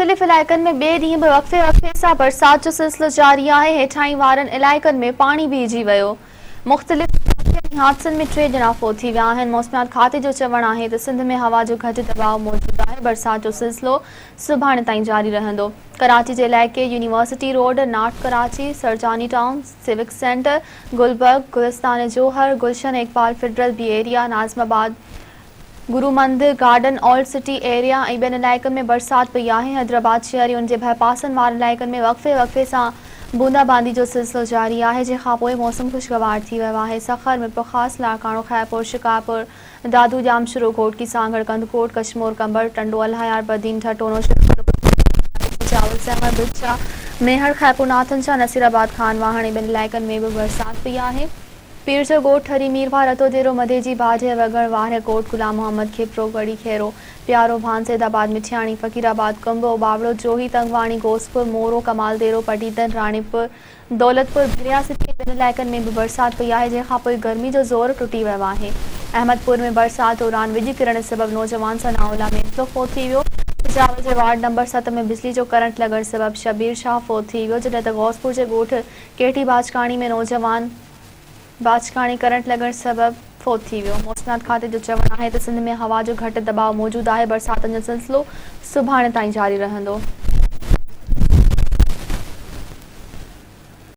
मुख्तलिफ इलाइक़नि में ॿिए ॾींहुं बि वक़्फ़े सां बरसात जो सिलसिलो जारी आहे। हेठाहीं वारनि इलाइक़नि में पाणी भीजी वियो। मुख्तलिफ हादसनि में 3 ॼणा फ़ौत थी विया आहिनि। मौसमियात खाते जो चवणु आहे त सिंध में हवा जो घटि दबाव मौजूदु आहे। बरसात जो सिलसिलो सुभाणे ताईं जारी रहंदो। कराची जे इलाइक़े university road, north Karachi, Surjani town, civic centre, Gulberg, Gulistan Jauhar, Gulshan Iqbal federal B area, Nazimabad, Guru Mandir garden, old city area ऐं ॿियनि इलाइक़नि में बरसात पई आहे। हैदराबाद शहर ऐं उन जे भरपासनि वारनि इलाइक़नि में वक़्फ़े सां बूंदाबांदी जो सिलसिलो जारी आहे, जंहिंखां पोइ मौसम ख़ुशगवार थी वियो आहे। सखर, मिरपुखास, लाड़काणो, खैरपुर, शिकारपुर, दादू, जामशुरू, घोटकी, सांगड़, कंदकोट, कशमोर, कंबर, टंडोल, हयार, बदीन, ठटोनो, चावल, सहमर, बिचा, मेहर, खैरपुर, नाथनशाह, नसीराबाद, खान वाहण ऐं ॿियनि इलाइक़नि में बि बरसात पई आहे। पीर जो ॻोठ, ठरी, मीरवा, रतोदेरो, मधेजी, बाझे, वगड़, वाहिर कोट, गुलाम मोहम्मद, खेपरो, गढ़ी, खेरो, प्यारो, भानसेदाबाद, मिठियाणी, फ़कीराबाद, कंबो, बावड़ो, जोही, तंगवाणी, गोसपुर, मोरो, कमालदेरो, पटीतन, रानीपुर, दौलतपुर, भिरिया सिटी ॿिनि इलाइक़नि में बि बरसात पई आहे, जंहिंखां पोइ गर्मी जो ज़ोर टुटी वियो आहे। अहमदपुर में बरसात दौरान विझी किरण सबबि नौजवान सनाउल्ला में फ़ौत थी वियो। पिशावर जे वार्ड नंबर 7 में बिजली जो करंट लॻण सबबि शबीर शाह फ़ौत थी वियो, जॾहिं त गौसपुर जे ॻोठ केटी बाचकाणी में नौजवान बाचकाणी करंट लॻण सबबि फ़ौत थी वियो। मौसमियात खाते जो चवणु आहे त सिंध में हवा जो घटि दबाव मौजूदु आहे। बरसातनि जो सिलसिलो सुभाणे ताईं जारी रहंदो।